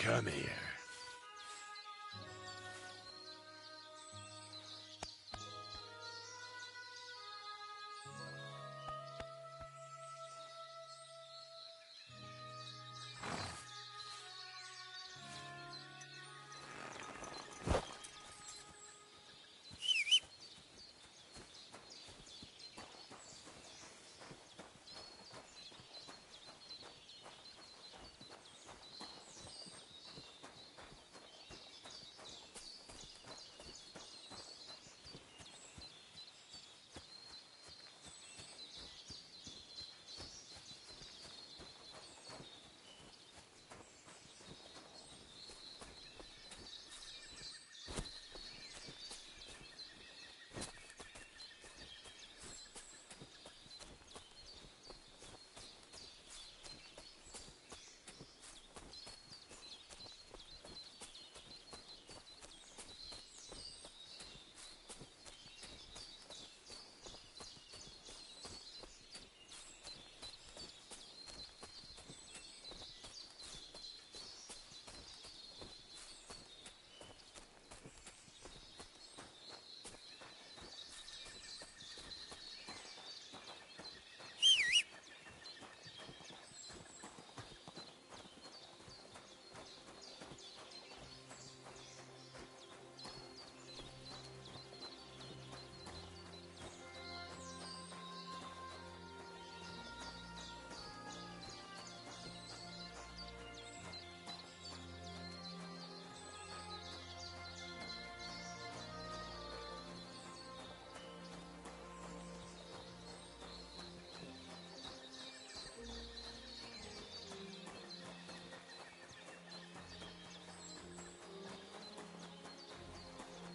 Come here.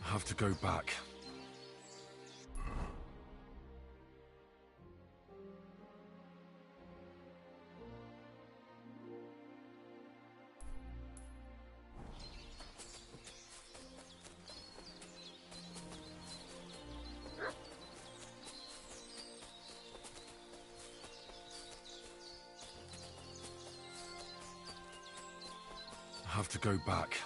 I have to go back. I have to go back.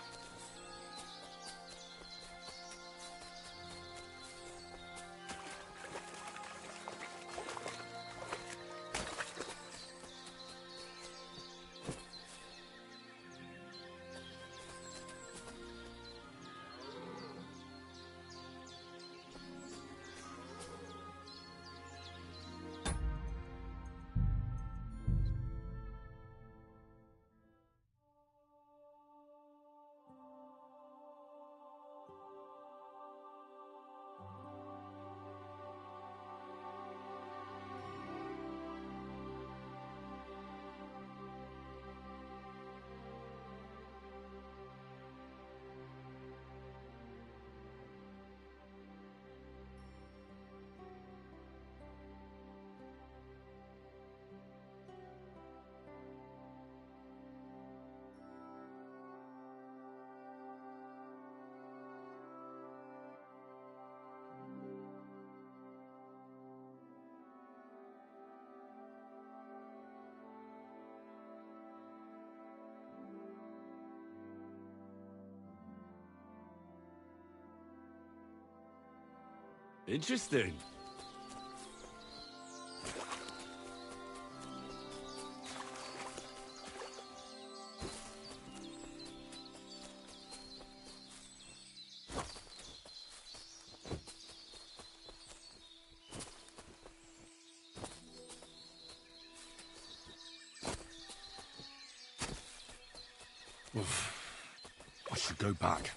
Interesting. Oof. I should go back.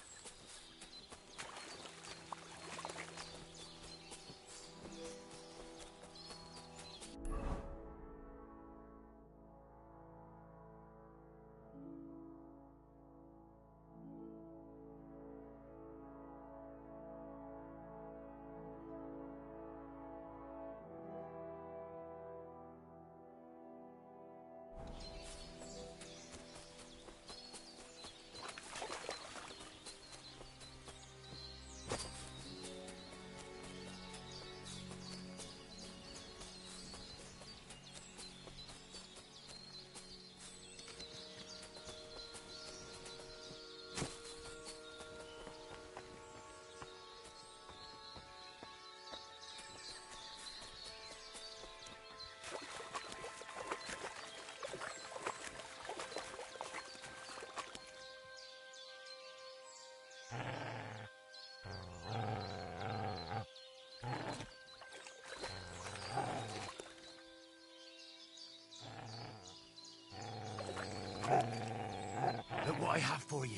I have for you.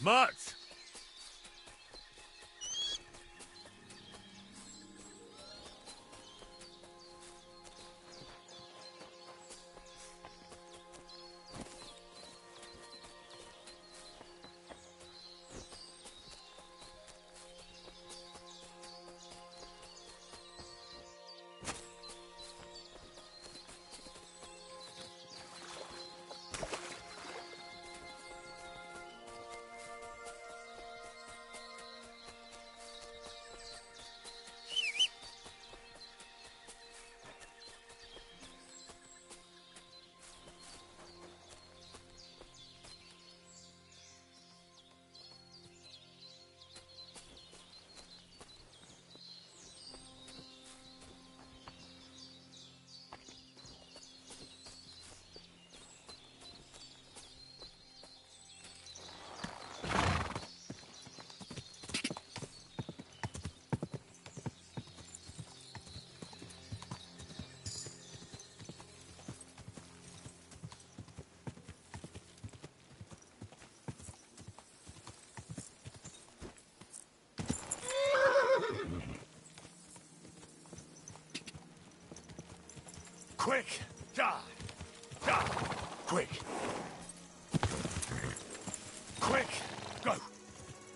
Mutt! Quick! Die! Die! Quick! Quick! Go!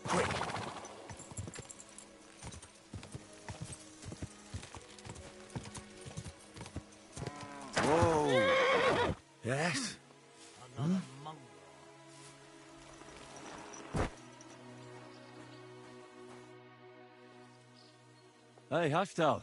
Quick! Whoa! Yes? Another mongrel. Hey, Hashtal.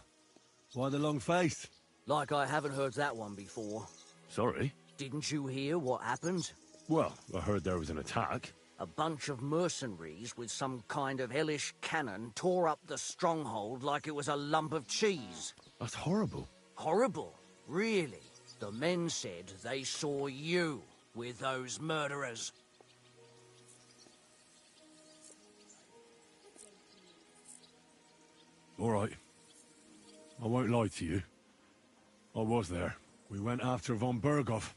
Why the long face? Like I haven't heard that one before. Sorry. Didn't you hear what happened? Well, I heard there was an attack. A bunch of mercenaries with some kind of hellish cannon tore up the stronghold like it was a lump of cheese. That's horrible. Horrible, really. The men said they saw you with those murderers. All right. I won't lie to you. I was there. We went after von Berghoff.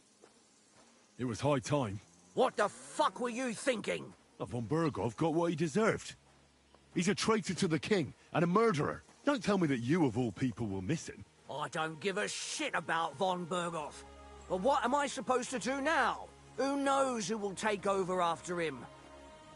It was high time. What the fuck were you thinking? Von Berghoff got what he deserved. He's a traitor to the king and a murderer. Don't tell me that you, of all people, will miss him. I don't give a shit about von Berghoff. But what am I supposed to do now? Who knows who will take over after him?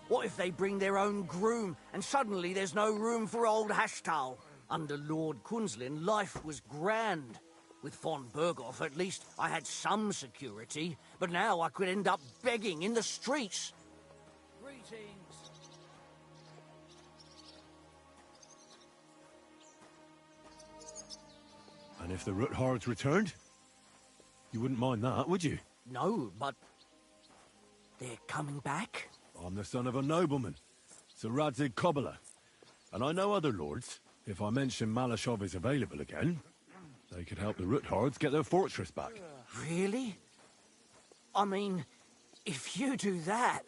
What if they bring their own groom and suddenly there's no room for old Hashtal? Under Lord Kunzlin, life was grand. With von Berghoff, at least I had some security, but now I could end up begging in the streets. Greetings. And if the Roothards returned? You wouldn't mind that, would you? No, but they're coming back? I'm the son of a nobleman, Sir Radzig Kobyla. And I know other lords. If I mention Malashov is available again, they could help the Roothards get their fortress back. Really? I mean, if you do that,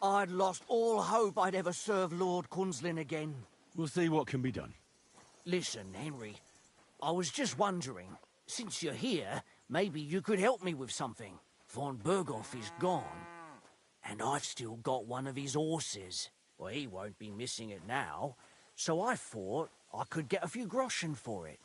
I'd lost all hope I'd ever serve Lord Kunzlin again. We'll see what can be done. Listen, Henry, I was just wondering, since you're here, maybe you could help me with something. Von Berghoff is gone, and I've still got one of his horses. Well, he won't be missing it now, so I thought I could get a few groschen for it.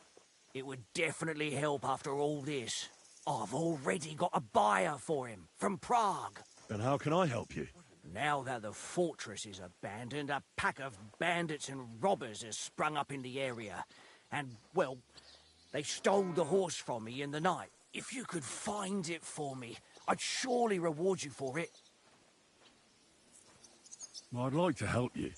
It would definitely help after all this. I've already got a buyer for him, from Prague. And how can I help you? Now that the fortress is abandoned, a pack of bandits and robbers has sprung up in the area. And, well, they stole the horse from me in the night. If you could find it for me, I'd surely reward you for it. Well, I'd like to help you,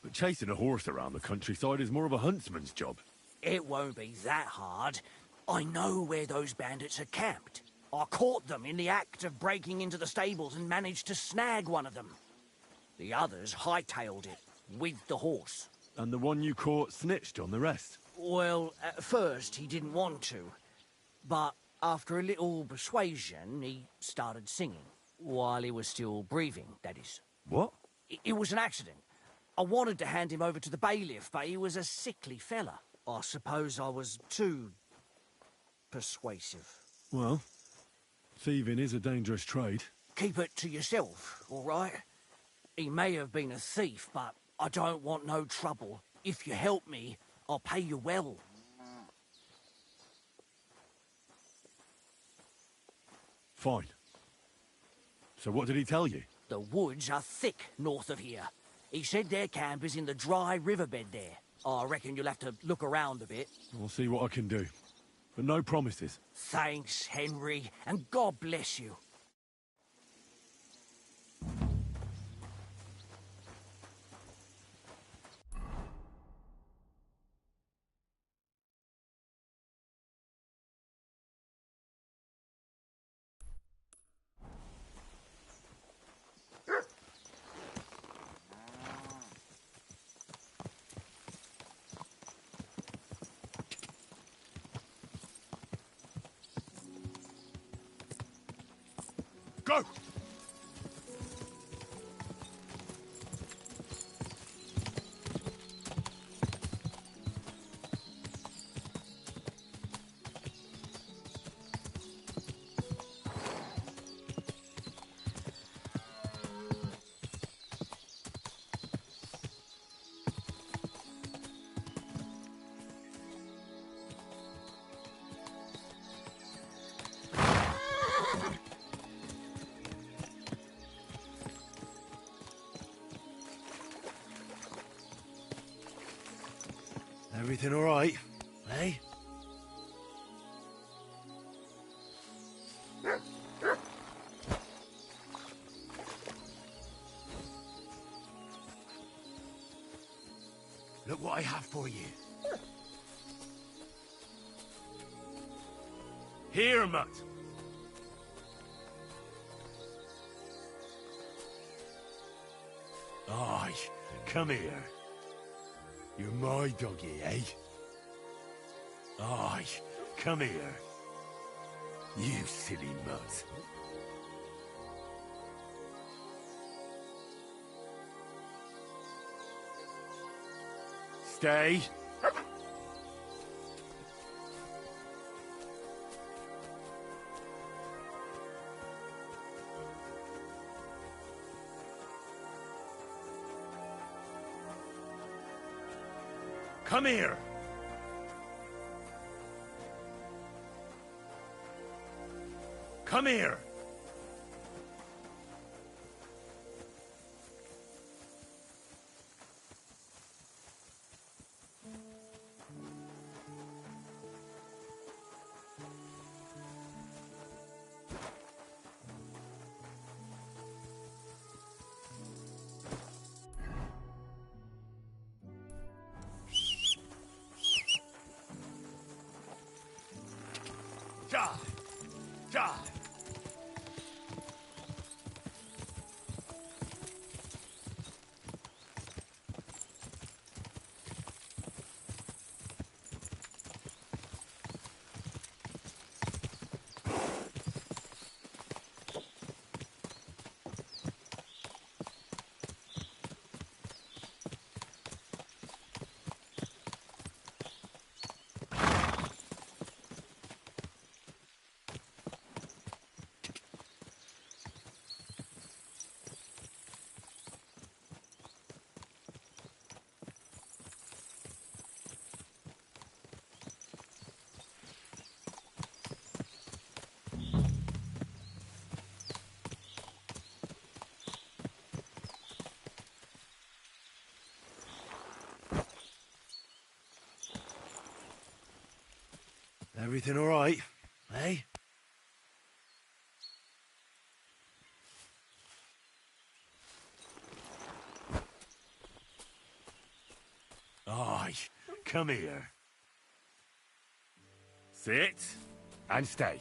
but chasing a horse around the countryside is more of a huntsman's job. It won't be that hard. I know where those bandits are camped. I caught them in the act of breaking into the stables and managed to snag one of them. The others hightailed it, with the horse. And the one you caught snitched on the rest? Well, at first he didn't want to. But after a little persuasion, he started singing. While he was still breathing, that is. What? It was an accident. I wanted to hand him over to the bailiff, but he was a sickly fella. I suppose I was too persuasive. Well, thieving is a dangerous trade. Keep it to yourself, all right? He may have been a thief, but I don't want no trouble. If you help me, I'll pay you well. Fine. So what did he tell you? The woods are thick north of here. He said their camp is in the dry riverbed there. I reckon you'll have to look around a bit. I'll see what I can do. But no promises. Thanks, Henry, and God bless you. Go! Everything all right, eh? Look what I have for you. Here, mutt. Aye, come here. You're my doggy, eh? Aye, come here. You silly mutt. Stay. Come here. Come here. Die! Die! Everything all right, eh? Aye, come here. Sit and stay.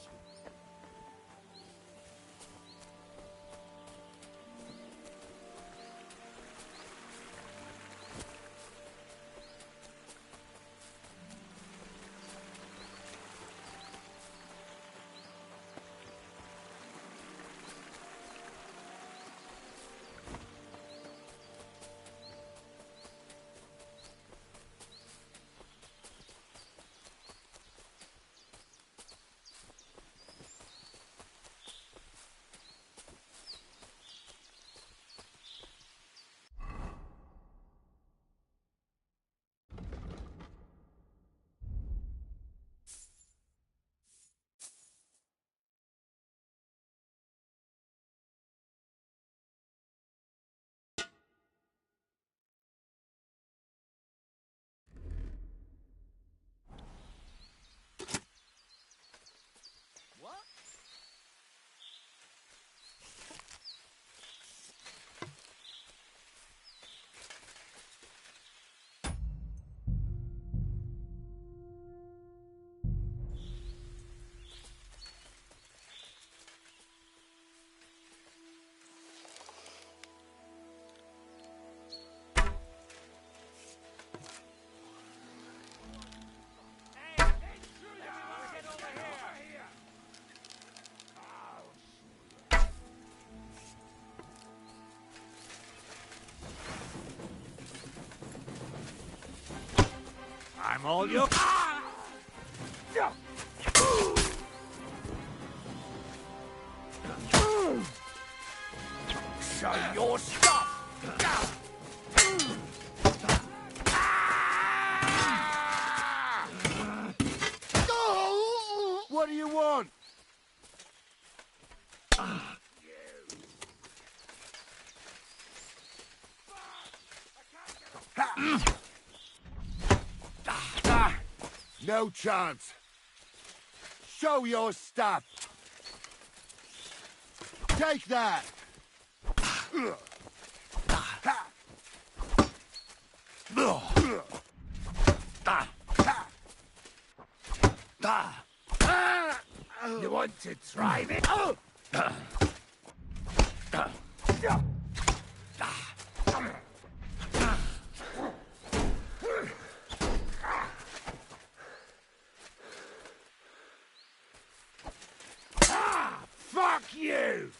I'm all yours. Show your stuff! What do you want? No chance. Show your stuff. Take that. You want to try me? Fuck you!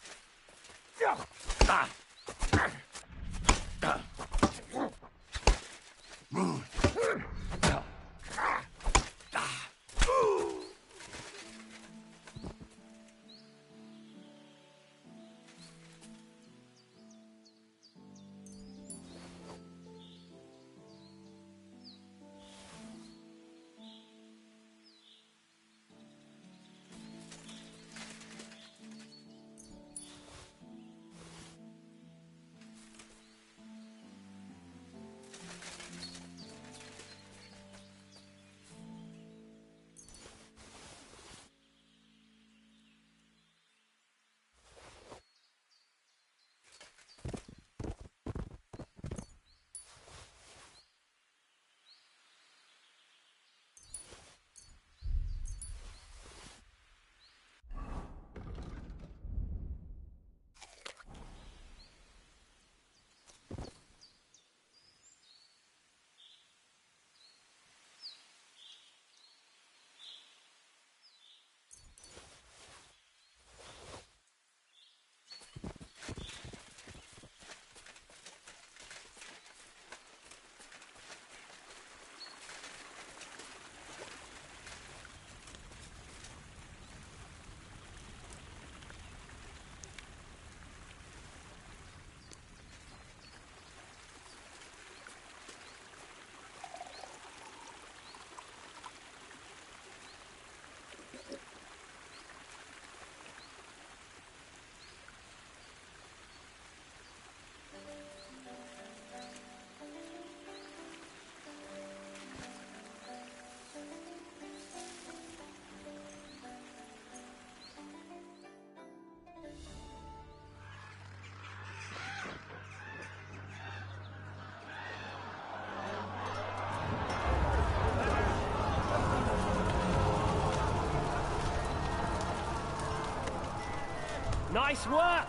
Nice work!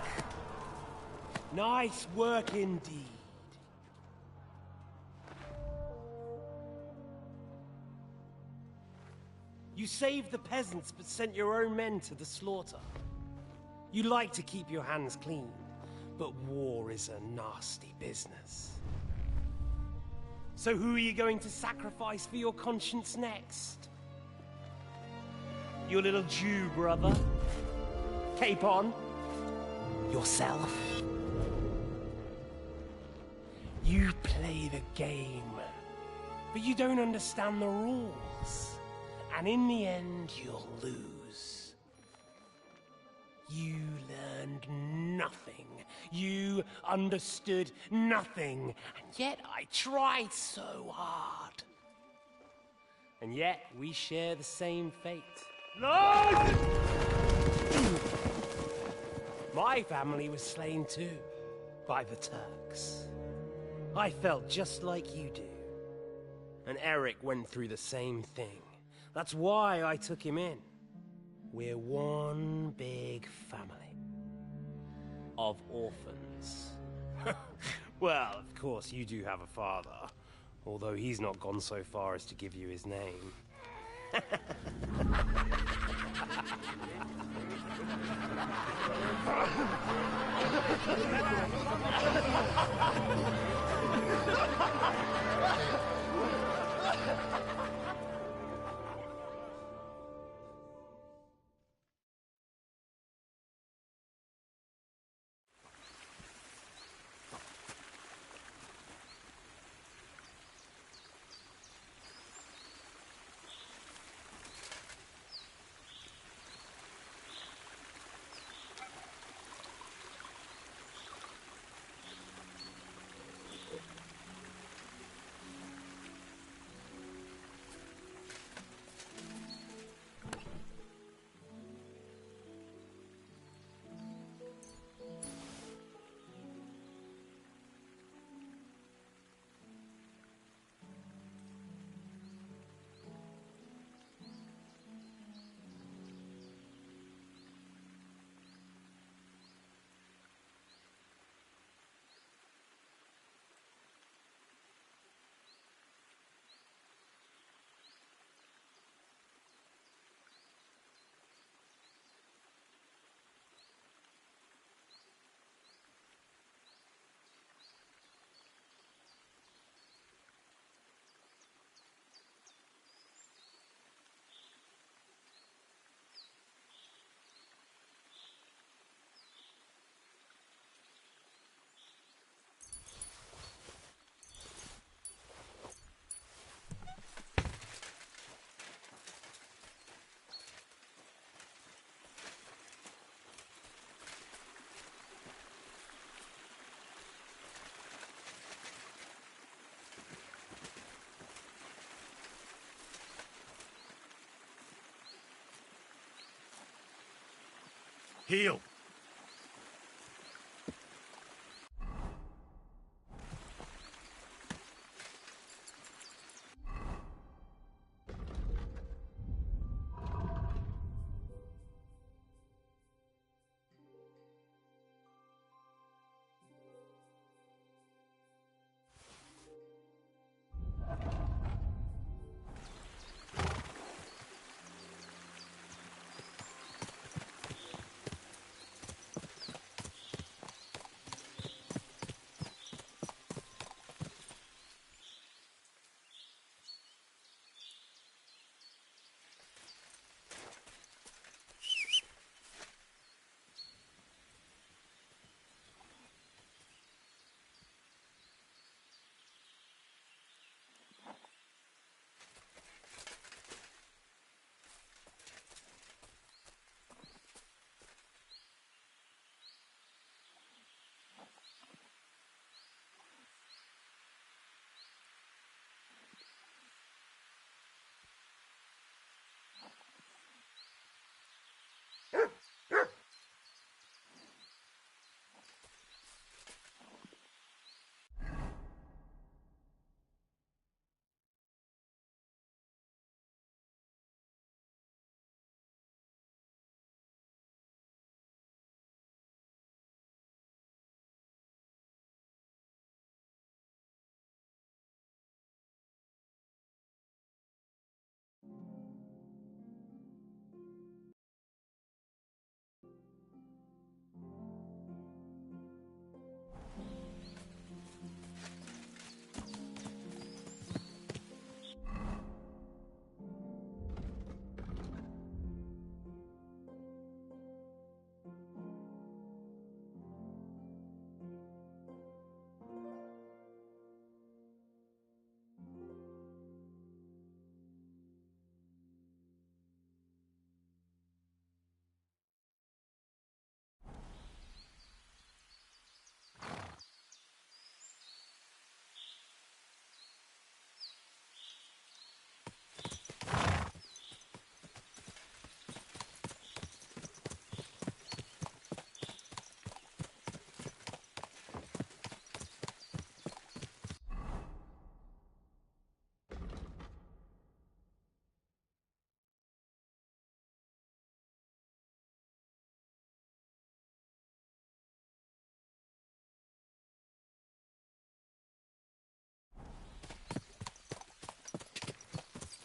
Nice work indeed. You saved the peasants, but sent your own men to the slaughter. You like to keep your hands clean, but war is a nasty business. So who are you going to sacrifice for your conscience next? Your little Jew brother? Cape on? Yourself? You play the game, but you don't understand the rules. And in the end, you'll lose. You learned nothing. You understood nothing. And yet I tried so hard. And yet we share the same fate. Lord! My family was slain too, by the Turks. I felt just like you do. And Eric went through the same thing. That's why I took him in. We're one big family. Of orphans. Well, of course, you do have a father. Although he's not gone so far as to give you his name. Heal.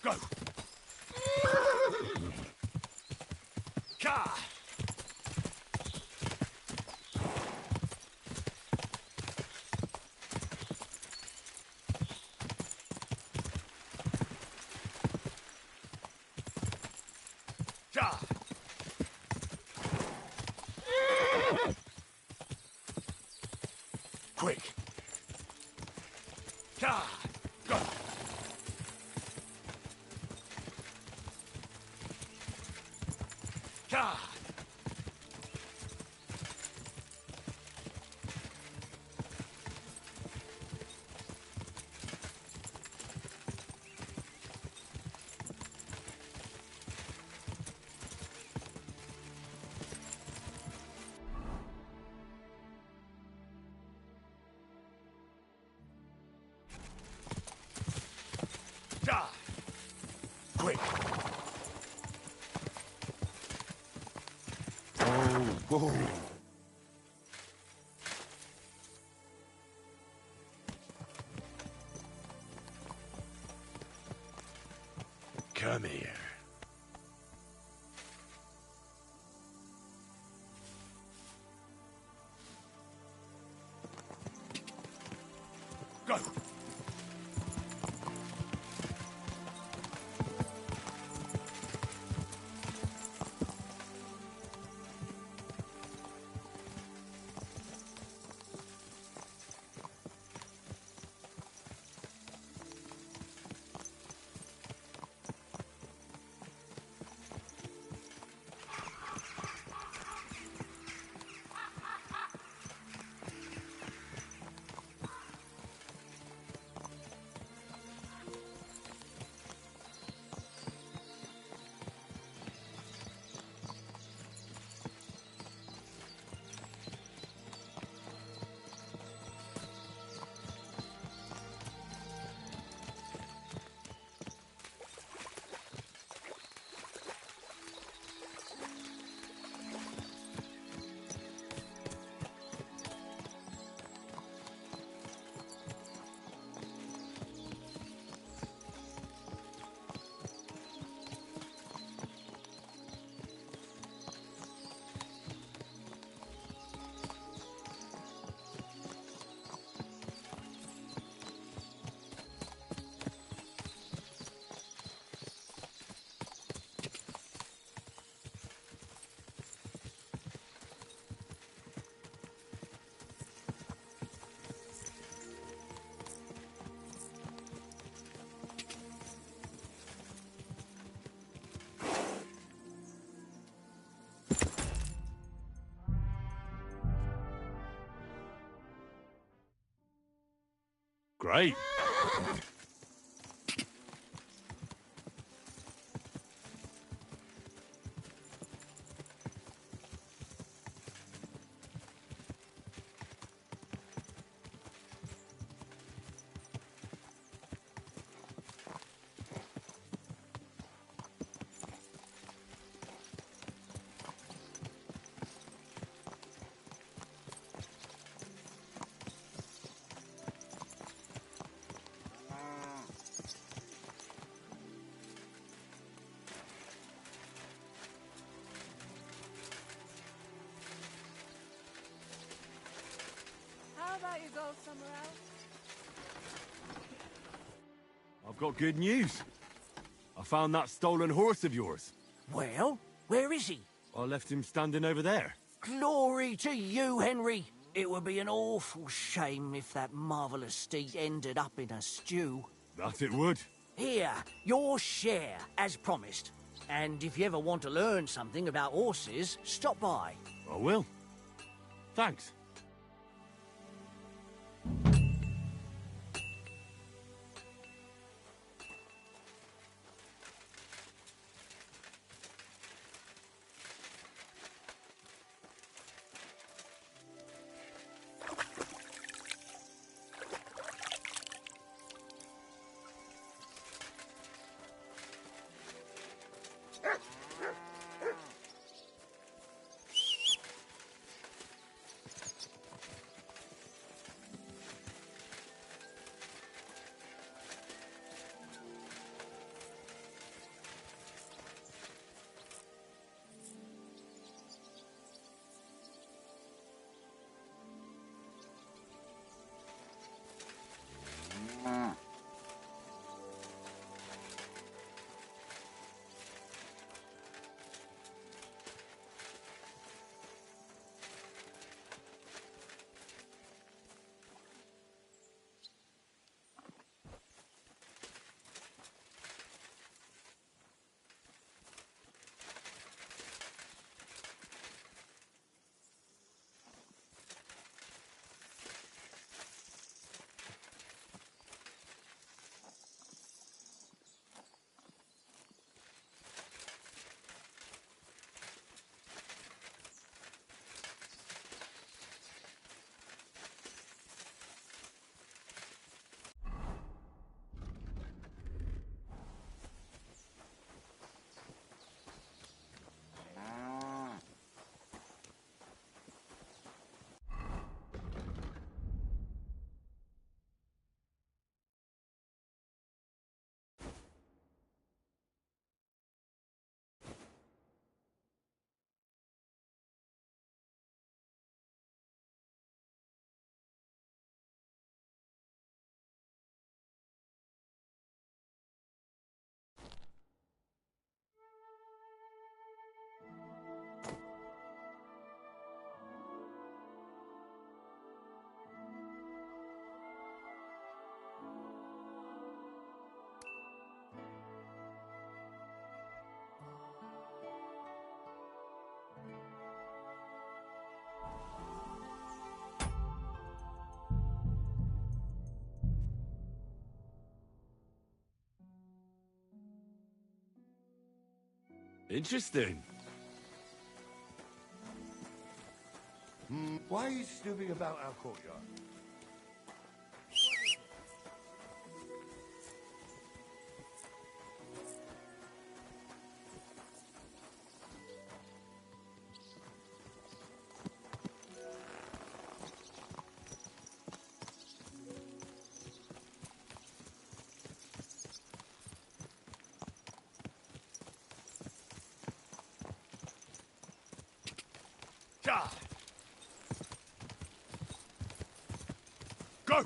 Go! Ka! Ja! Quick! Ja! Go! Ja! Ja! Quick! Whoa. Come here. Go! Great. How about you go somewhere else? I've got good news. I found that stolen horse of yours. Well, where is he? I left him standing over there. Glory to you, Henry. It would be an awful shame if that marvellous steed ended up in a stew. That it would. Here, your share, as promised. And if you ever want to learn something about horses, stop by. I will. Thanks. Interesting. Why are you snooping about our courtyard? God. Go!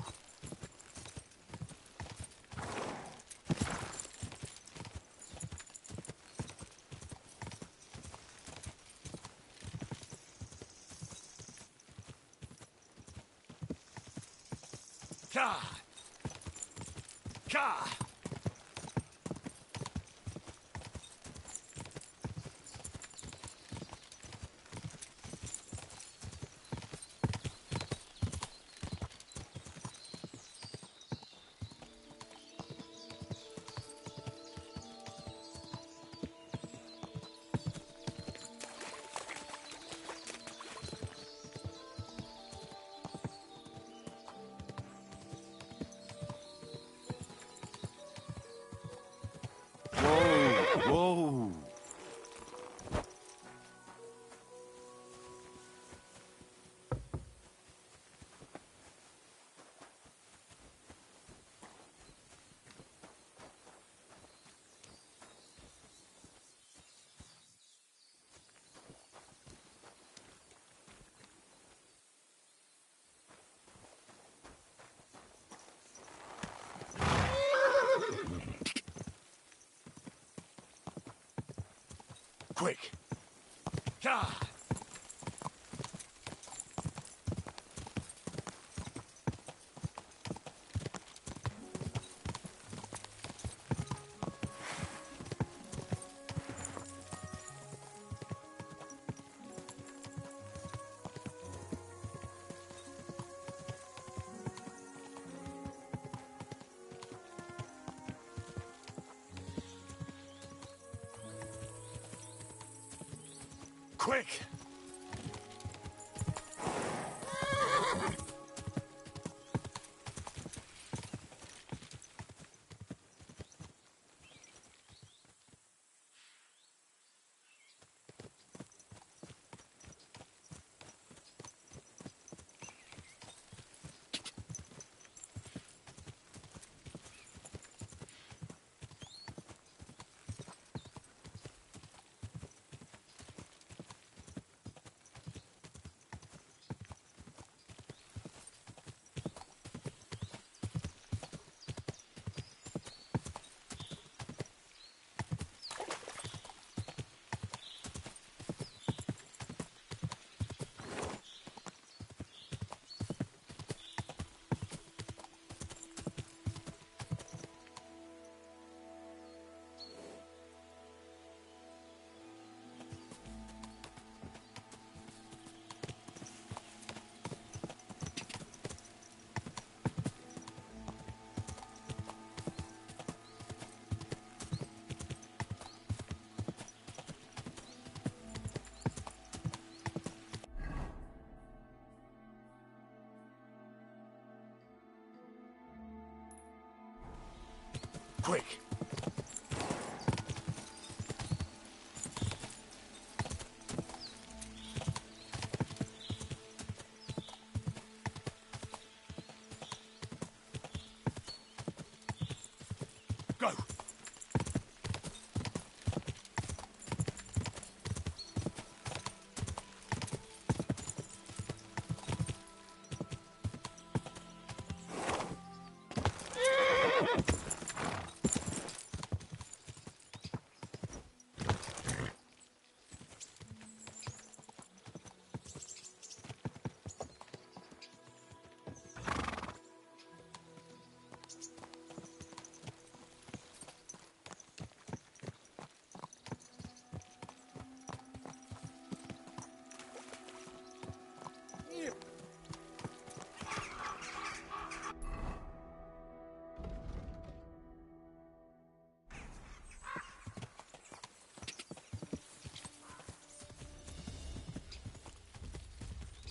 God! God! Whoa! Quick! God! Quick!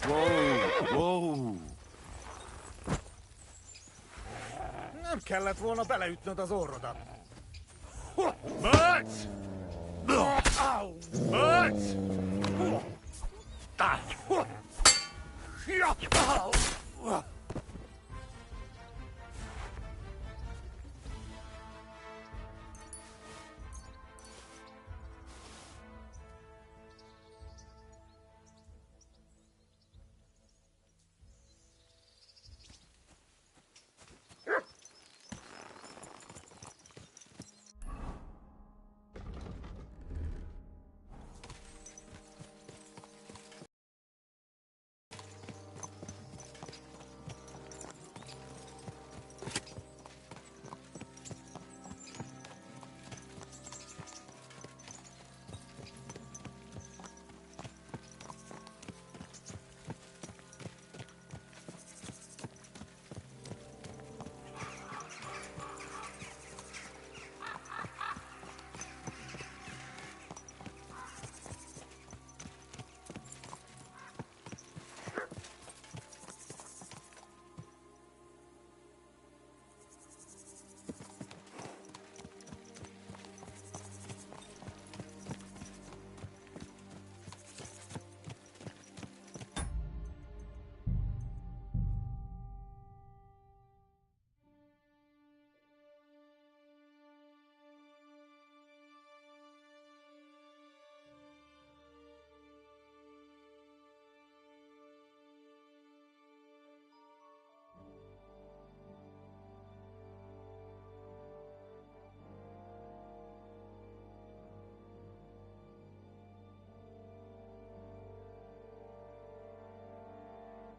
Wow! Nem kellett volna beleütnöd az orrodat. Matt! Matt!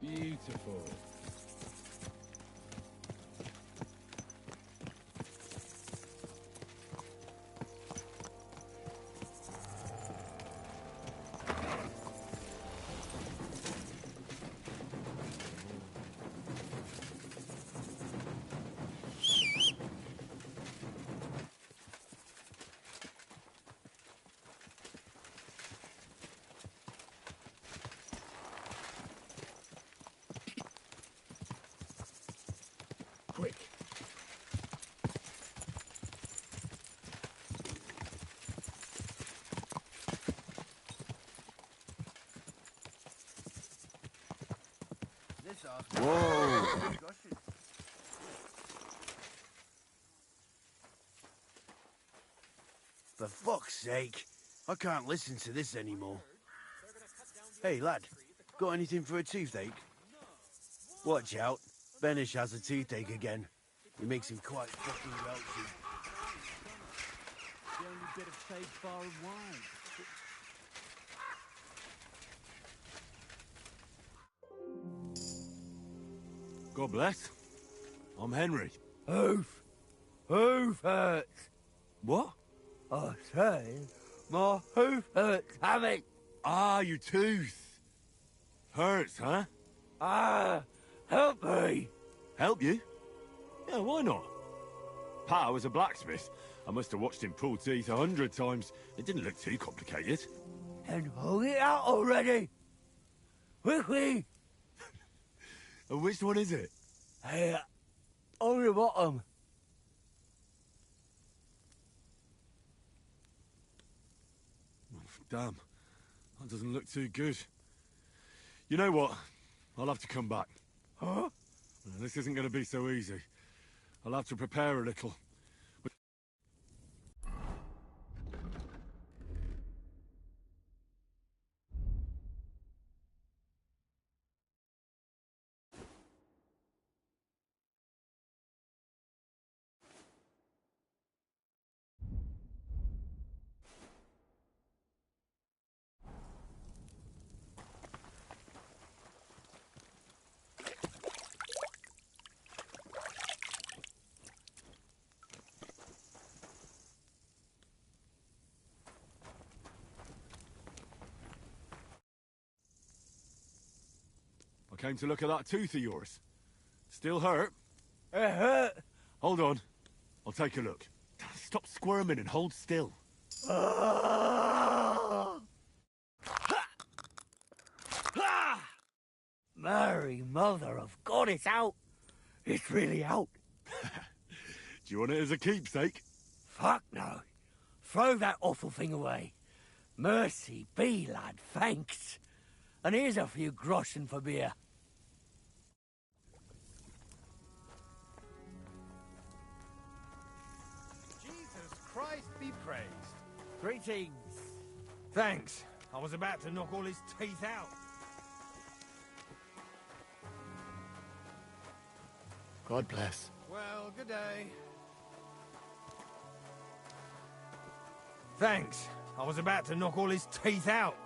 Beautiful. Quick. Whoa! For fuck's sake. I can't listen to this anymore. Hey, lad. Got anything for a toothache? Watch out. Benish has a toothache again. It makes him quite fucking welchy. The only bit of fake borrowed wine. God bless. I'm Henry. Hoof hurts. What? I say, my hoof hurts, have it. Ah, your tooth. Hurts, huh? Help me. Help you? Yeah, why not? Pa was a blacksmith. I must have watched him pull teeth 100 times. It didn't look too complicated. And hold it out already. Quickly. And which one is it? Here, on the bottom. Damn, that doesn't look too good. You know what? I'll have to come back. Huh? This isn't going to be so easy. I'll have to prepare a little. I came to look at that tooth of yours. Still hurt? It hurt. Hold on. I'll take a look. Stop squirming and hold still. Mary, mother of God, it's out. It's really out. Do you want it as a keepsake? Fuck no. Throw that awful thing away. Mercy be, lad, thanks. And here's a few groschen for beer. Jesus Christ be praised. Greetings. Thanks. I was about to knock all his teeth out. God bless. Well, good day. Thanks. I was about to knock all his teeth out.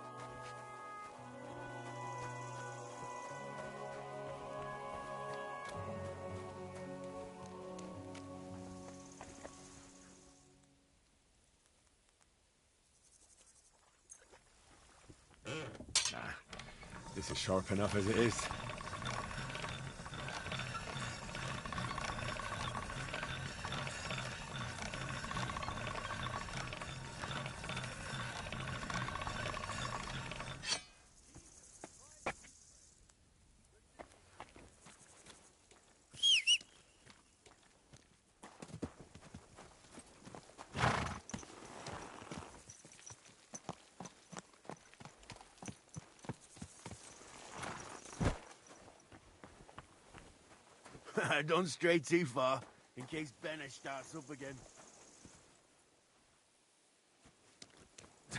This is sharp enough as it is. Don't stray too far, in case Benish starts up again.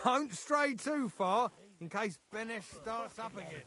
Don't stray too far, in case Benesh starts up again.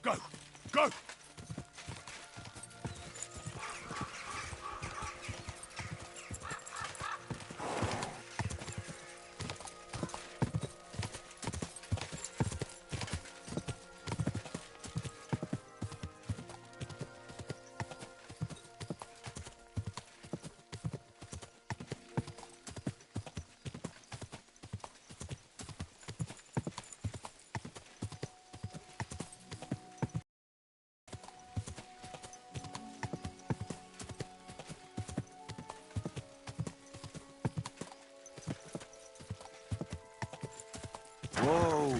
Go! Go! Whoa!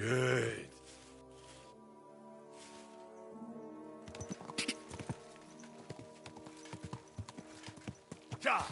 Good. Ah!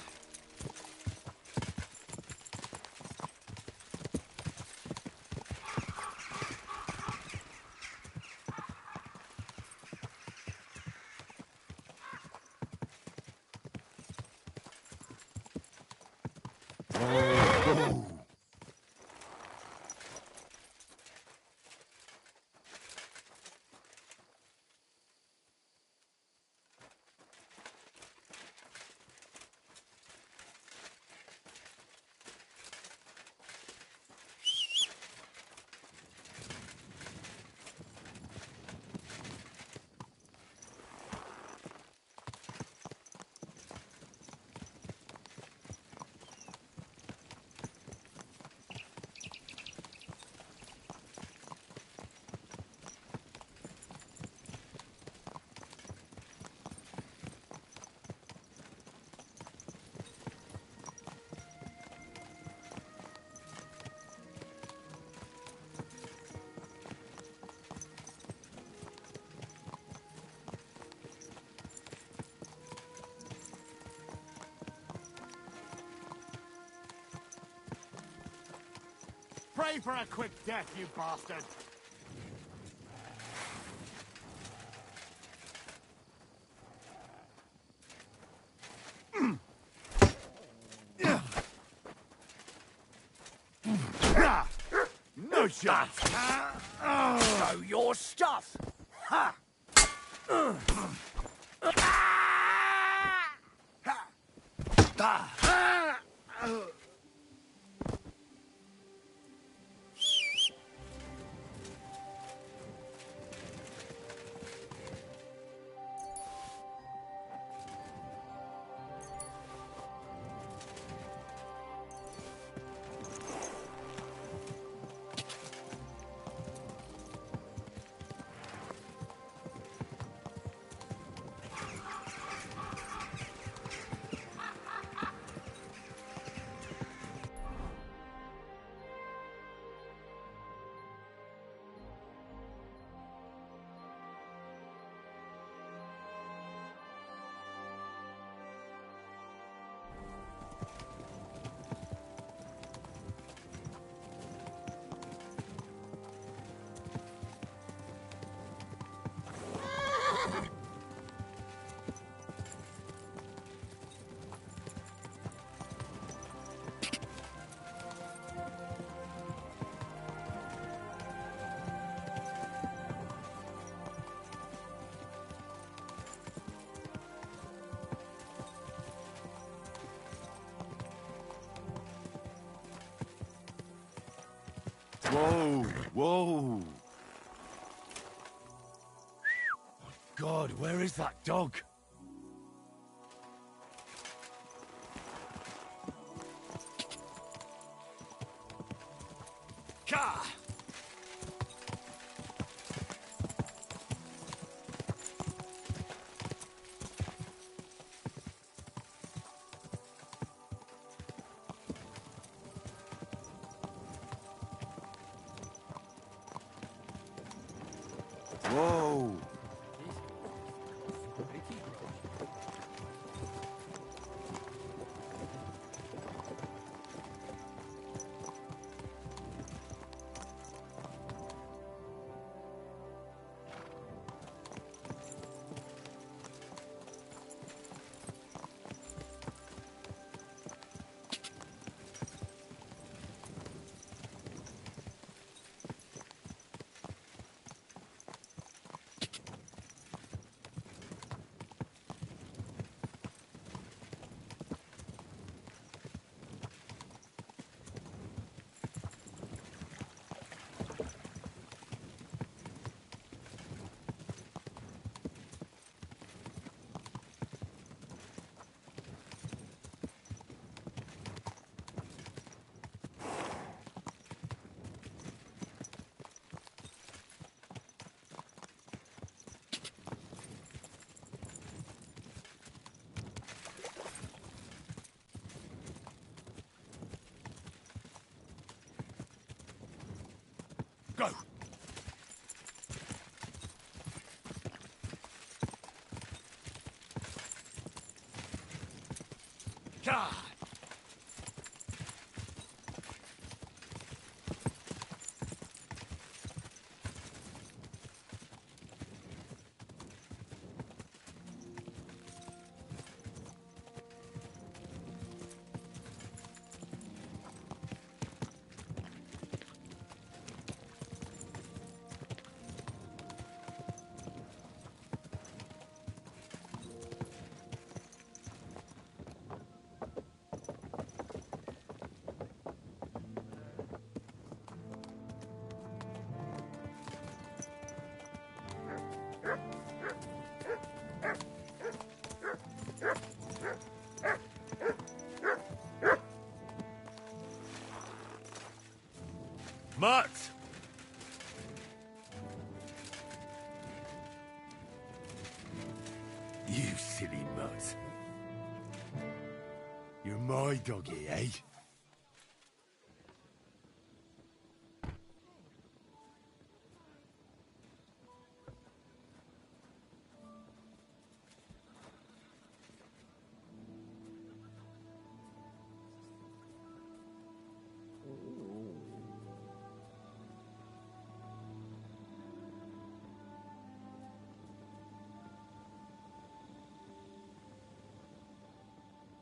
Pray for a quick death, you bastard! No shot! Show your stuff! Ha! Whoa, whoa. God, where is that dog? Ka! Whoa. Go! God! Mutt! You silly mutt. You're my doggy, eh?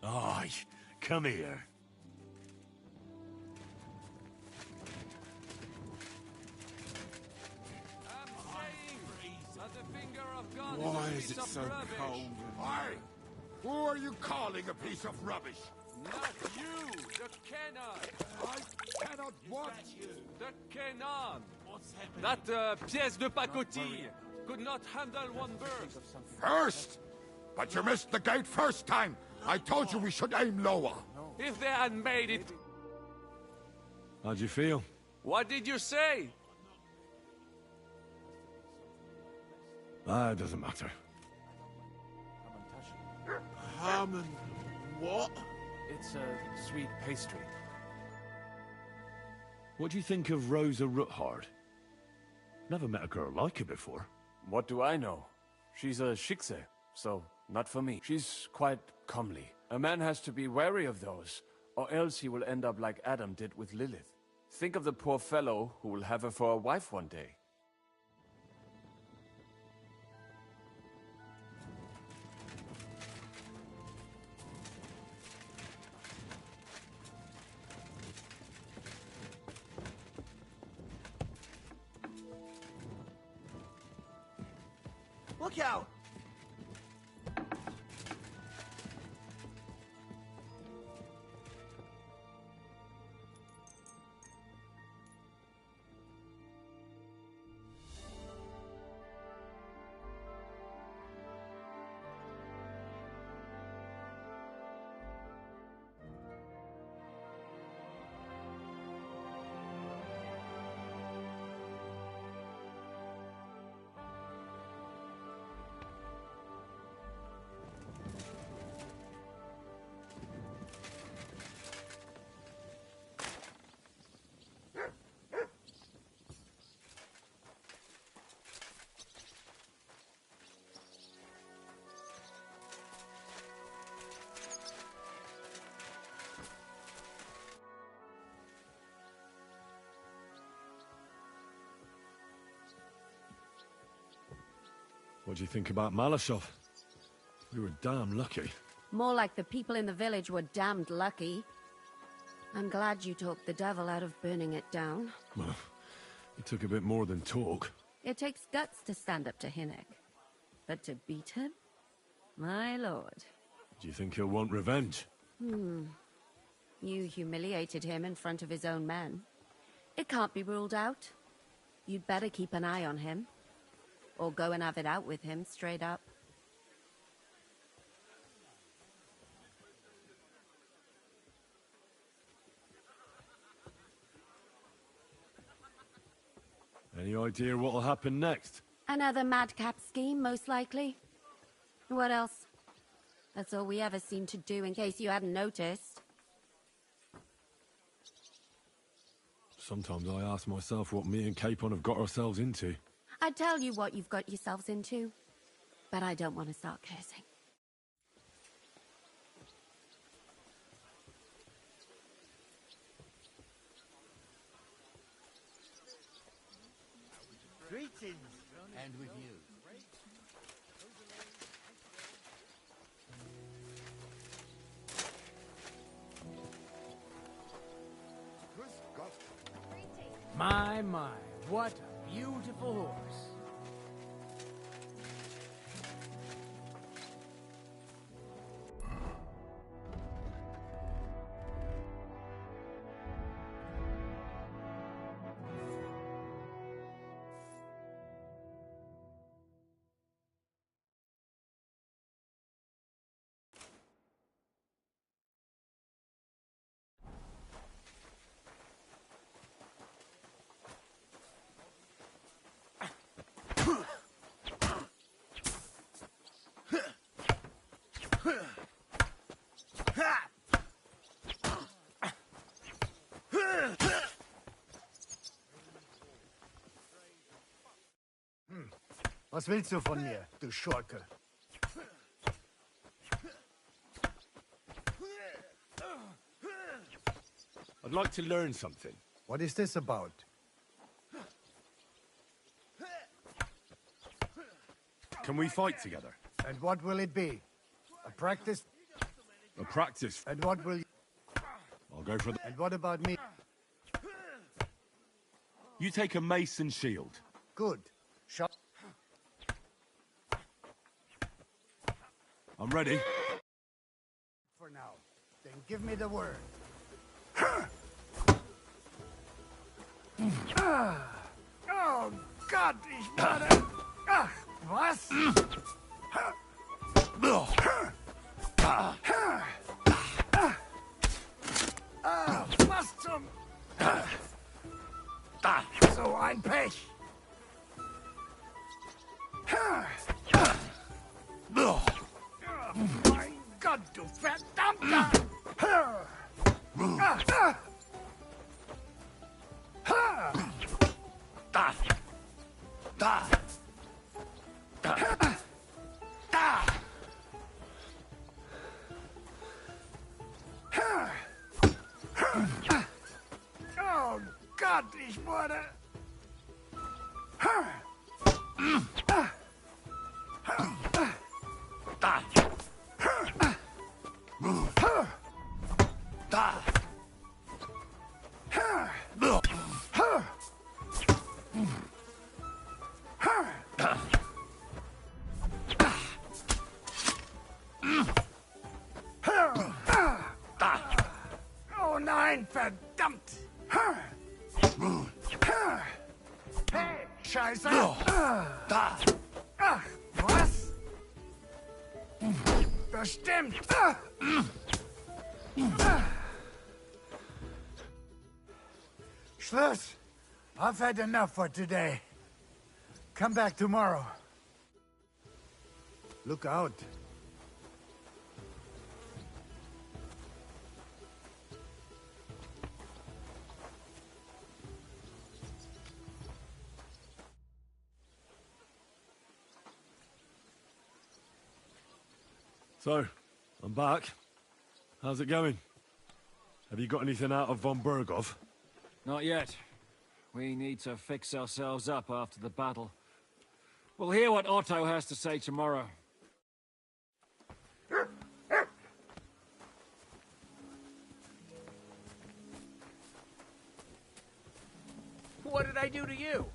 Aye, come here. Why is it so cold? Aye! Who are you calling a piece of rubbish? Not you, the cannon. I cannot what? The cannon. That pièce de pacotille could not handle one burst. First! But you missed the gate first time! I told you we should aim lower! If they had made it... How'd you feel? What did you say? Ah, it doesn't matter. Ham and what? It's a sweet pastry. What do you think of Rosa Ruthard? Never met a girl like her before. What do I know? She's a Schickse, so not for me. She's quite comely. A man has to be wary of those, or else he will end up like Adam did with Lilith. Think of the poor fellow who will have her for a wife one day. Look out! What do you think about Malashov? We were damn lucky. More like the people in the village were damned lucky. I'm glad you talked the devil out of burning it down. Well, it took a bit more than talk. It takes guts to stand up to Hinnick. But to beat him? My lord. Do you think he'll want revenge? You humiliated him in front of his own men. It can't be ruled out. You'd better keep an eye on him. Or go and have it out with him, straight up. Any idea what'll happen next? Another madcap scheme, most likely. What else? That's all we ever seem to do, in case you hadn't noticed. Sometimes I ask myself what me and Capon have got ourselves into. I tell you what you've got yourselves into, but I don't want to start cursing. Greetings, and with you. My, what a beautiful horse. Was willst du von mir, du Schurke? I'd like to learn something. What is this about? Can we fight together? And what will it be? A practice? A practice? And what will you... I'll go for the... And what about me? You take a mace and shield. Good. Shot. I'm ready. For now. Then give me the word. Oh Gott, ich werde... Ach, was? Was zum... So ein Pech. Mein Gott, du verdammter! Oh Gott, ich wurde... Oh nein, verdammt! Hey, Scheiße! Ach, was? Das stimmt! Schluss! I've had enough for today. Come back tomorrow. Look out. So, I'm back. How's it going? Have you got anything out of von Berghoff? Not yet. We need to fix ourselves up after the battle. We'll hear what Otto has to say tomorrow. What did I do to you?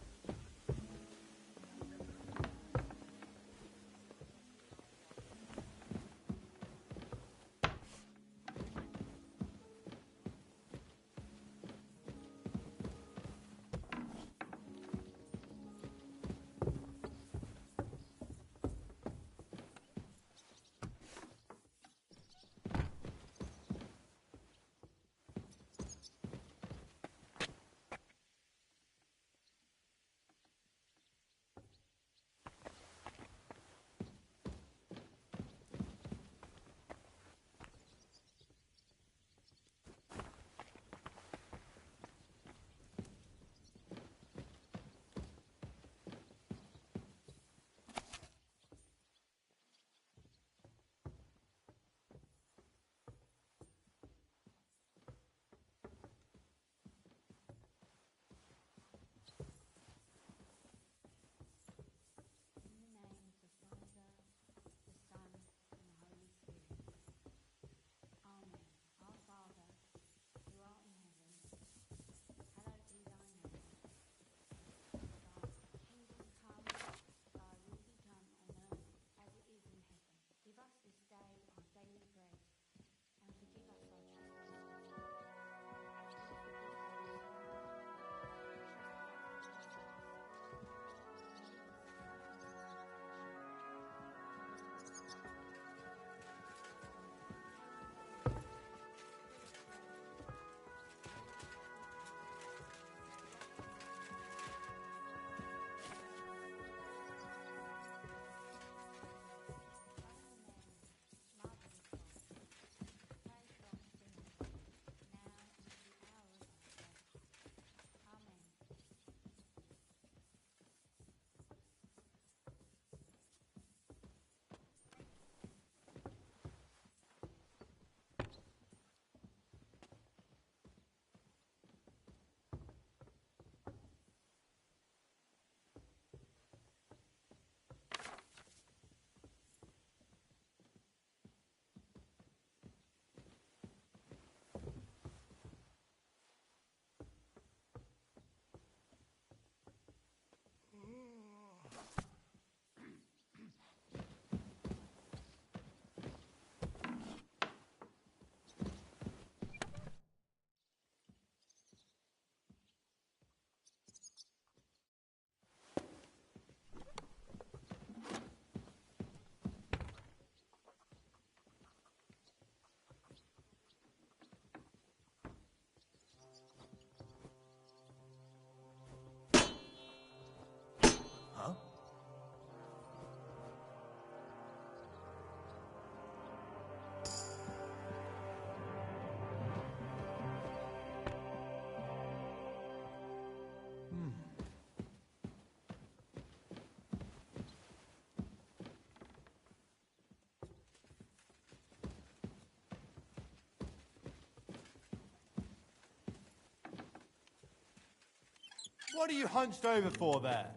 What are you hunched over for there?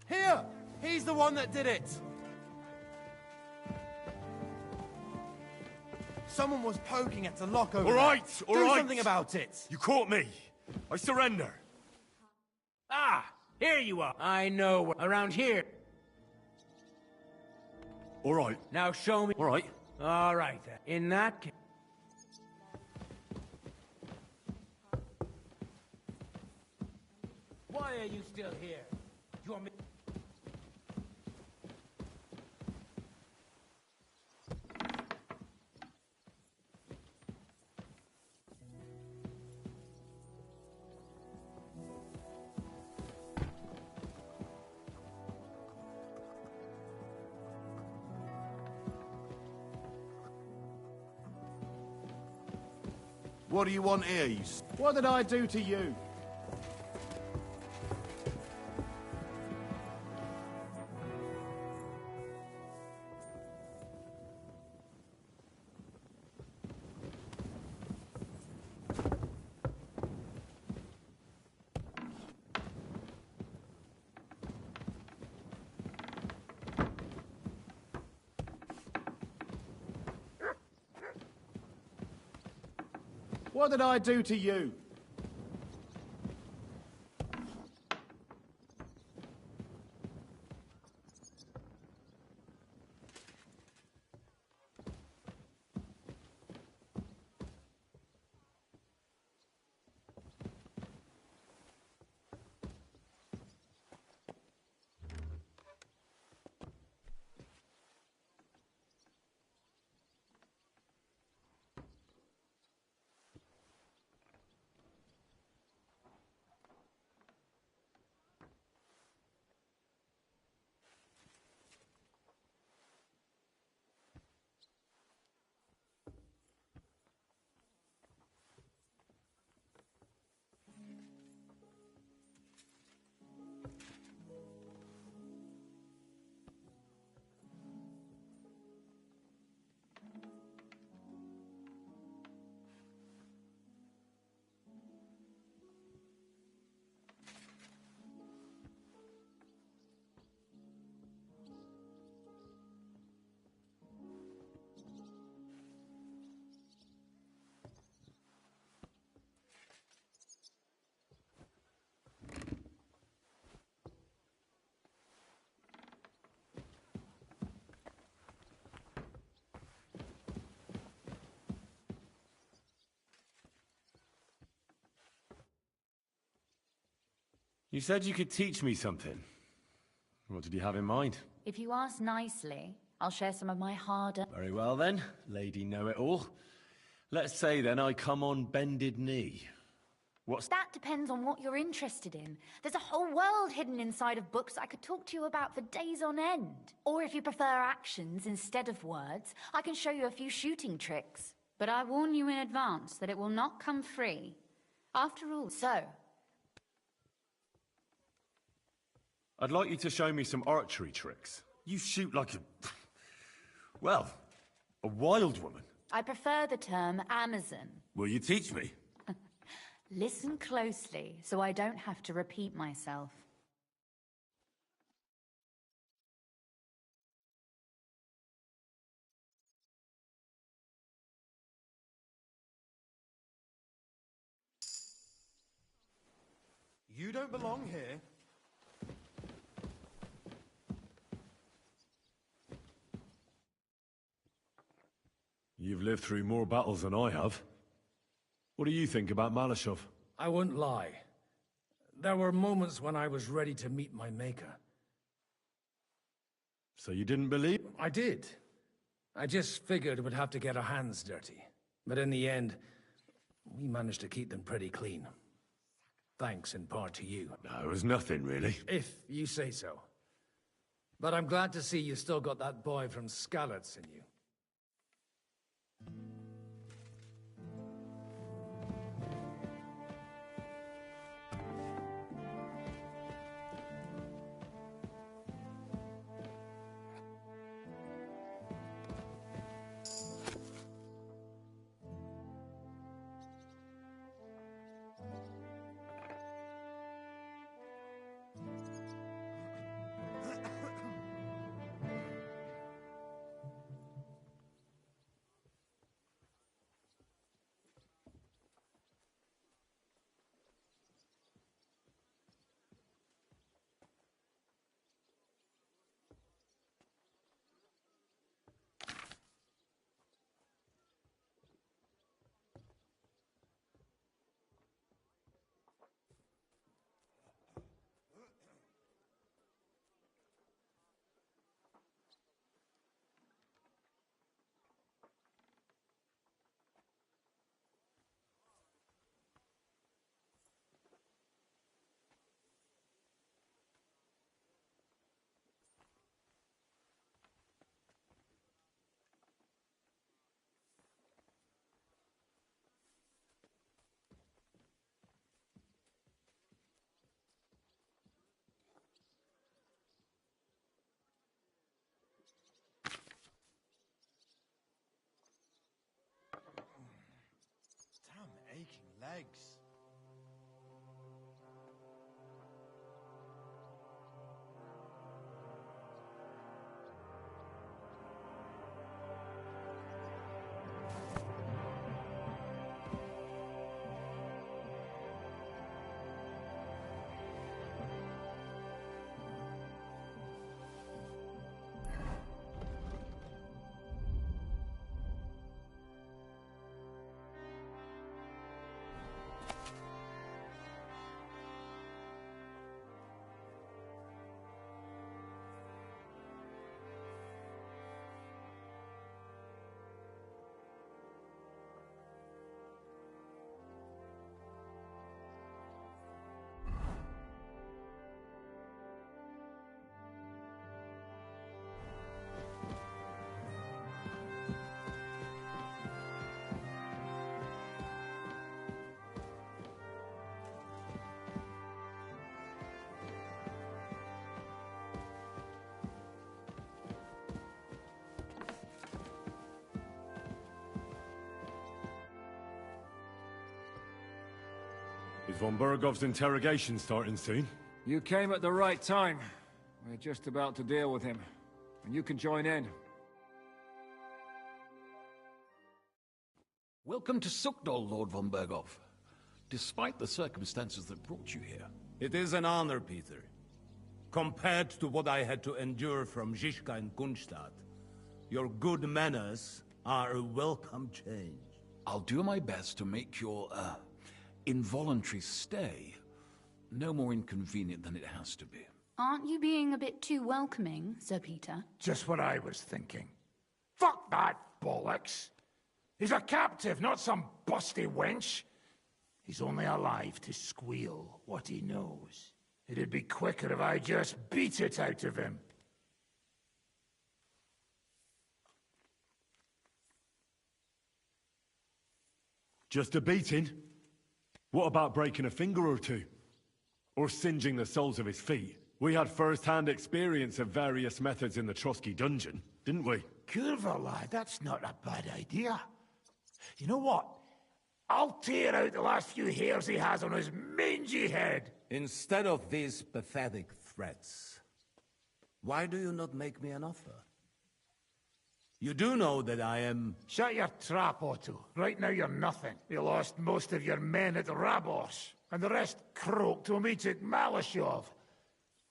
Here! He's the one that did it! Someone was poking at the lock over there. All right! Do something about it! You caught me. I surrender. Ah, here you are. I know, around here. All right. Now show me. All right. All right, then. In that case... Why are you still here? Do you want me... What do you want here, you... What did I do to you? What did I do to you? You said you could teach me something. What did you have in mind? If you ask nicely, I'll share some of my harder... Very well then, Lady Know-It-All. Let's say then I come on bended knee. What's... That depends on what you're interested in. There's a whole world hidden inside of books I could talk to you about for days on end. Or if you prefer actions instead of words, I can show you a few shooting tricks. But I warn you in advance that it will not come free. After all... So... I'd like you to show me some archery tricks. You shoot like a... well, a wild woman. I prefer the term Amazon. Will you teach me? Listen closely, so I don't have to repeat myself. You don't belong here. You've lived through more battles than I have. What do you think about Malashov? I won't lie. There were moments when I was ready to meet my maker. So you didn't believe? I did. I just figured we'd have to get our hands dirty. But in the end, we managed to keep them pretty clean. Thanks in part to you. No, it was nothing, really. If you say so. But I'm glad to see you still got that boy from Skalitz in you. legs. Is von Bergov's interrogation starting soon? You came at the right time. We're just about to deal with him. And you can join in. Welcome to Sukdol, Lord von Bergov. Despite the circumstances that brought you here. It is an honor, Peter. Compared to what I had to endure from Zizka and Kunstadt, your good manners are a welcome change. I'll do my best to make your, involuntary stay no more inconvenient than it has to be. Aren't you being a bit too welcoming, Sir Peter? Just what I was thinking. Fuck that bollocks! He's a captive, not some busty wench. He's only alive to squeal what he knows. It'd be quicker if I just beat it out of him. Just a beating? What about breaking a finger or two? Or singeing the soles of his feet? We had first-hand experience of various methods in the Trotsky dungeon, didn't we? Curva, lad, that's not a bad idea. You know what? I'll tear out the last few hairs he has on his mangy head. Instead of these pathetic threats, why do you not make me an offer? You do know that I am... Shut your trap, Otto. Right now you're nothing. You lost most of your men at Rabos, and the rest croaked to meet at Malashov.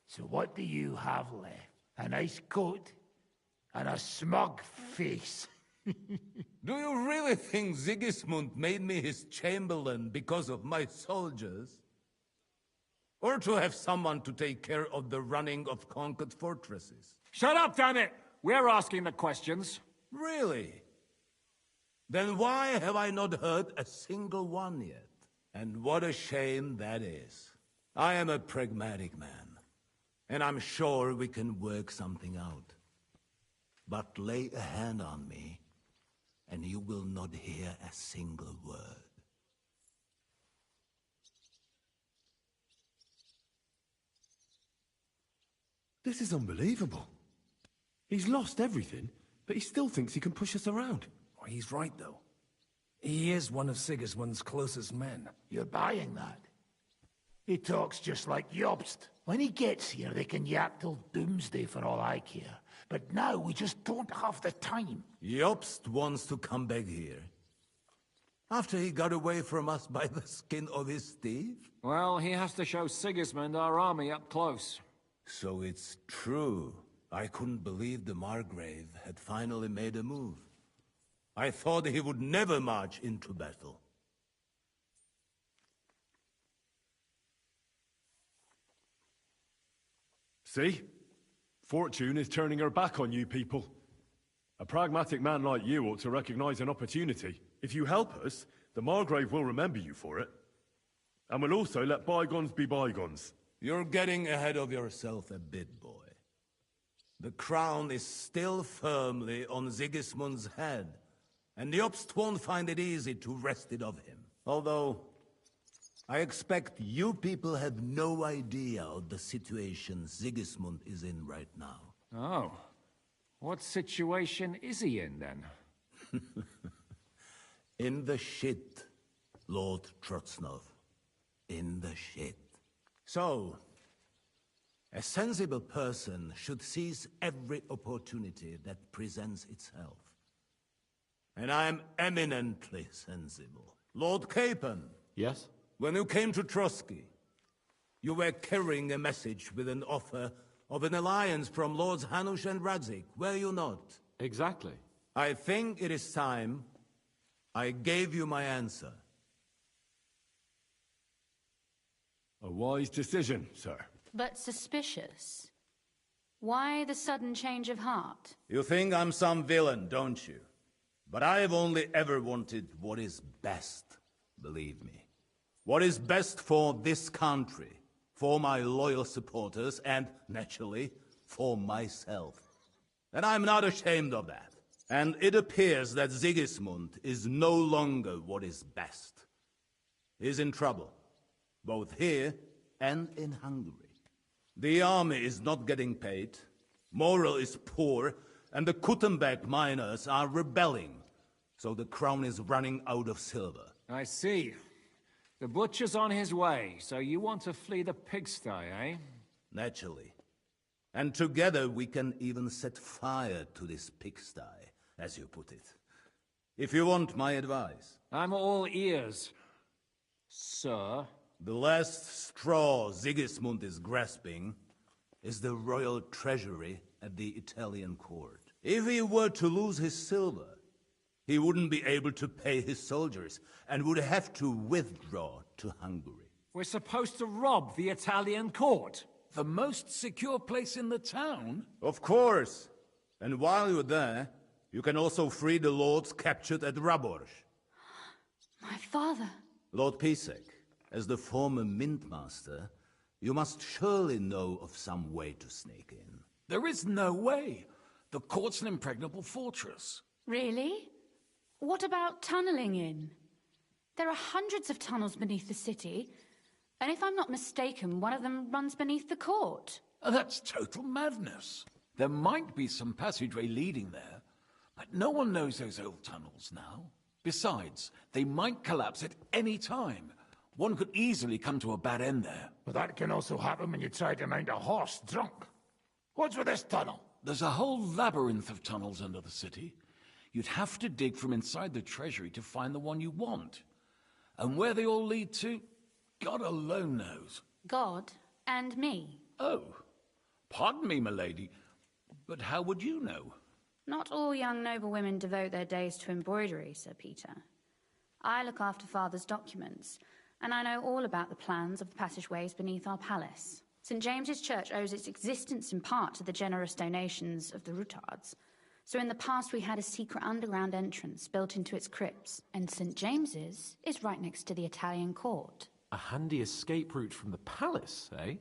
So what do you have left? A nice coat and a smug face. Do you really think Sigismund made me his chamberlain because of my soldiers? Or to have someone to take care of the running of conquered fortresses? Shut up, damn it! We're asking the questions. Really? Then why have I not heard a single one yet? And what a shame that is. I am a pragmatic man, and I'm sure we can work something out. But lay a hand on me, and you will not hear a single word. This is unbelievable. He's lost everything, but he still thinks he can push us around. Oh, he's right, though. He is one of Sigismund's closest men. You're buying that? He talks just like Jobst. When he gets here, they can yap till doomsday for all I care. But now we just don't have the time. Jobst wants to come back here. After he got away from us by the skin of his teeth? Well, he has to show Sigismund our army up close. So it's true. I couldn't believe the Margrave had finally made a move. I thought he would never march into battle. See? Fortune is turning her back on you people. A pragmatic man like you ought to recognize an opportunity. If you help us, the Margrave will remember you for it. And will also let bygones be bygones. You're getting ahead of yourself a bit, boy. The crown is still firmly on Sigismund's head, and Jobst won't find it easy to wrest it of him. Although, I expect you people have no idea of the situation Sigismund is in right now. Oh. What situation is he in, then? In the shit. Lord Trotsnov. In the shit. So, a sensible person should seize every opportunity that presents itself. And I am eminently sensible. Lord Capon. Yes? When you came to Trotsky, you were carrying a message with an offer of an alliance from Lords Hanush and Radzik, were you not? Exactly. I think it is time I gave you my answer. A wise decision, sir. But suspicious. Why the sudden change of heart? You think I'm some villain, don't you? But I have only ever wanted what is best, believe me. What is best for this country, for my loyal supporters, and, naturally, for myself. And I'm not ashamed of that. And it appears that Sigismund is no longer what is best. He's in trouble, both here and in Hungary. The army is not getting paid, morale is poor, and the Kuttenberg miners are rebelling, so the crown is running out of silver. I see. The butcher's on his way, so you want to flee the pigsty, eh? Naturally. And together we can even set fire to this pigsty, as you put it. If you want my advice. I'm all ears, sir. The last straw Sigismund is grasping is the royal treasury at the Italian court. If he were to lose his silver, he wouldn't be able to pay his soldiers and would have to withdraw to Hungary. We're supposed to rob the Italian court. The most secure place in the town? Of course. And while you're there, you can also free the lords captured at Raborj. My father. Lord Pisek, as the former mintmaster, you must surely know of some way to sneak in. There is no way. The court's an impregnable fortress. Really? What about tunneling in? There are hundreds of tunnels beneath the city, and if I'm not mistaken, one of them runs beneath the court. That's total madness. There might be some passageway leading there, but no one knows those old tunnels now. Besides, they might collapse at any time. One could easily come to a bad end there. But that can also happen when you try to mount a horse drunk. What's with this tunnel? There's a whole labyrinth of tunnels under the city. You'd have to dig from inside the treasury to find the one you want. And where they all lead to, God alone knows. God and me. Oh, pardon me, milady, but how would you know? Not all young noblewomen devote their days to embroidery, Sir Peter. I look after Father's documents, and I know all about the plans of the passageways beneath our palace. St. James's Church owes its existence in part to the generous donations of the Rutards. So in the past we had a secret underground entrance built into its crypts, and St. James's is right next to the Italian court. A handy escape route from the palace, eh?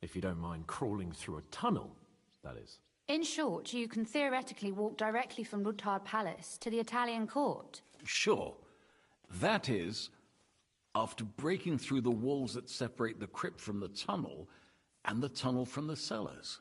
If you don't mind crawling through a tunnel, that is. In short, you can theoretically walk directly from Rutard Palace to the Italian court. Sure. That is, after breaking through the walls that separate the crypt from the tunnel, and the tunnel from the cellars.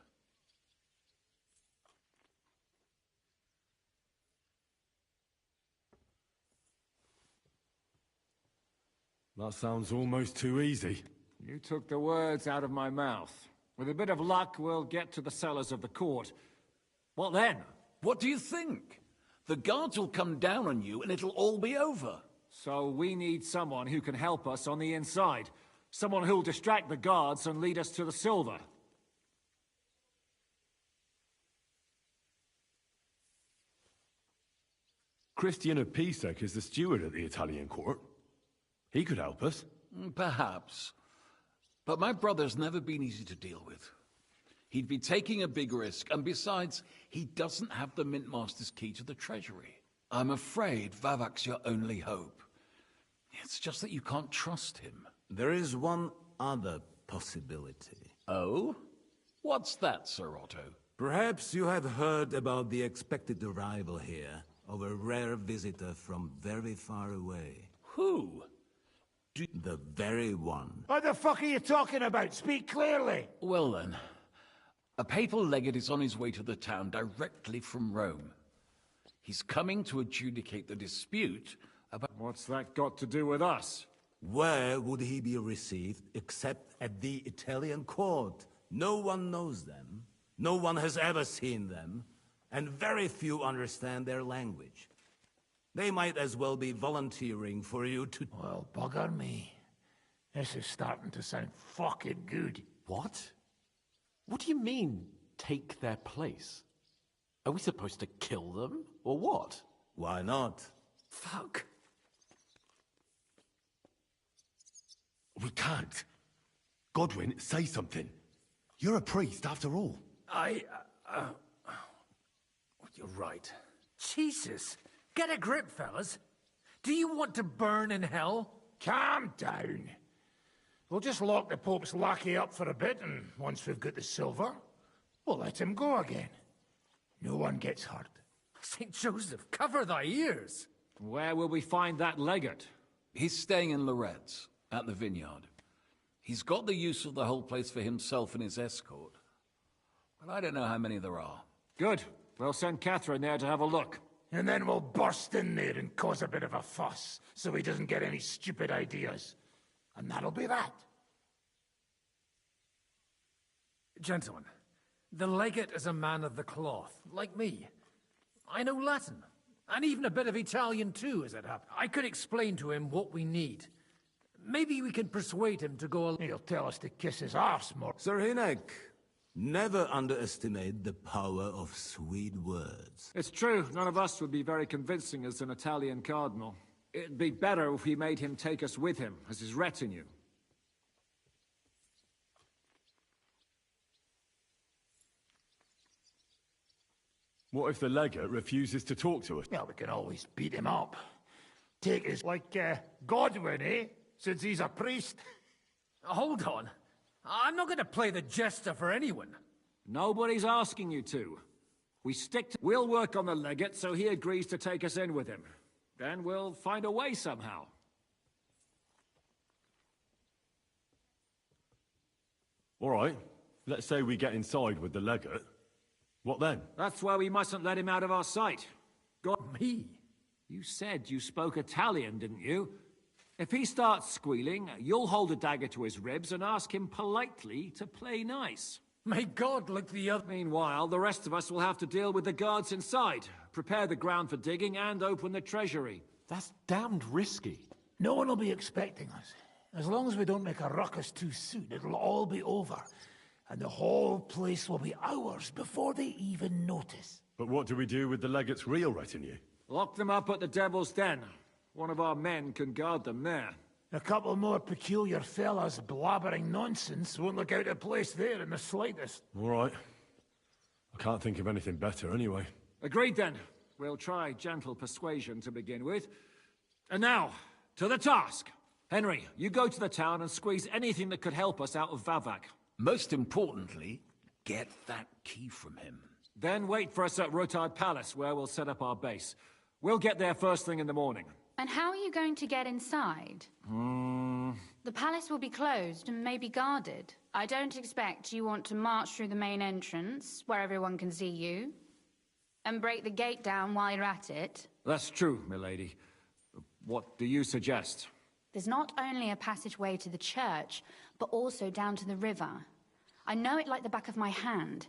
That sounds almost too easy. You took the words out of my mouth. With a bit of luck, we'll get to the cellars of the court. What then? What do you think? The guards will come down on you and it'll all be over. So we need someone who can help us on the inside. Someone who'll distract the guards and lead us to the silver. Christian of Pisek is the steward at the Italian court. He could help us. Perhaps. But my brother's never been easy to deal with. He'd be taking a big risk, and besides, he doesn't have the Mintmaster's key to the treasury. I'm afraid Vavak's your only hope. It's just that you can't trust him. There is one other possibility. Oh? What's that, Sir Otto? Perhaps you have heard about the expected arrival here of a rare visitor from very far away. Who? The very one. What the fuck are you talking about? Speak clearly. Well then, a papal legate is on his way to the town directly from Rome. He's coming to adjudicate the dispute What's that got to do with us? Where would he be received except at the Italian court? No one knows them, no one has ever seen them, and very few understand their language. They might as well be volunteering for you to... Well, bugger me. This is starting to sound fucking good. What? What do you mean, take their place? Are we supposed to kill them, or what? Why not? Fuck. We can't. Godwin, say something. You're a priest, after all. You're right. Jesus! Get a grip, fellas. Do you want to burn in hell? Calm down. We'll just lock the Pope's lackey up for a bit, and once we've got the silver, we'll let him go again. No one gets hurt. St. Joseph, cover thy ears! Where will we find that legate? He's staying in Loretz, at the vineyard. He's got the use of the whole place for himself and his escort. But I don't know how many there are. Good. We'll send Catherine there to have a look. And then we'll burst in there and cause a bit of a fuss, so he doesn't get any stupid ideas. And that'll be that. Gentlemen, the legate is a man of the cloth, like me. I know Latin, and even a bit of Italian too, as it happens. I could explain to him what we need. Maybe we can persuade him to go... He'll tell us to kiss his arse more. Sir Hinek, never underestimate the power of sweet words. It's true, none of us would be very convincing as an Italian cardinal. It'd be better if we made him take us with him, as his retinue. What if the legate refuses to talk to us? Well, we can always beat him up. Take his... Like, Godwin, eh? Since he's a priest. Hold on. I'm not going to play the jester for anyone. Nobody's asking you to. We'll work on the legate so he agrees to take us in with him. Then we'll find a way somehow. All right. Let's say we get inside with the legate. What then? That's why we mustn't let him out of our sight. Me? You said you spoke Italian, didn't you? If he starts squealing, you'll hold a dagger to his ribs and ask him politely to play nice. May God look the other... Meanwhile, the rest of us will have to deal with the guards inside, prepare the ground for digging, and open the treasury. That's damned risky. No one will be expecting us. As long as we don't make a ruckus too soon, it'll all be over. And the whole place will be ours before they even notice. But what do we do with the legate's real retinue? Lock them up at the Devil's Den. One of our men can guard them there. A couple more peculiar fellas blabbering nonsense won't look out of place there in the slightest. All right. I can't think of anything better anyway. Agreed then. We'll try gentle persuasion to begin with. And now, to the task. Henry, you go to the town and squeeze anything that could help us out of Vavak. Most importantly, get that key from him. Then wait for us at Rotard Palace, where we'll set up our base. We'll get there first thing in the morning. And how are you going to get inside? The palace will be closed and maybe guarded. I don't expect you want to march through the main entrance, where everyone can see you, and break the gate down while you're at it. That's true, milady. What do you suggest? There's not only a passageway to the church, but also down to the river. I know it like the back of my hand.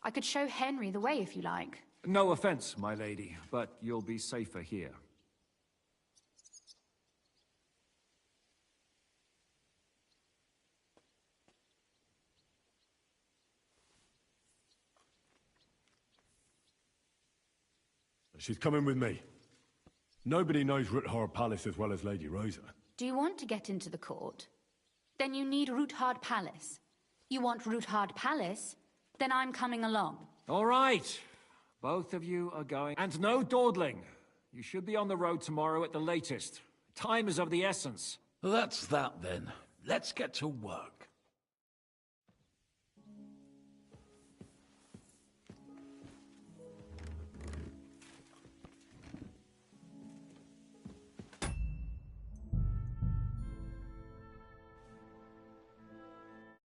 I could show Henry the way if you like. No offense, my lady, but you'll be safer here. She's coming with me. Nobody knows Ruthard Palace as well as Lady Rosa. Do you want to get into the court? Then you need Ruthard Palace. You want Ruthard Palace? Then I'm coming along. All right. Both of you are going. And no dawdling. You should be on the road tomorrow at the latest. Time is of the essence. That's that then. Let's get to work.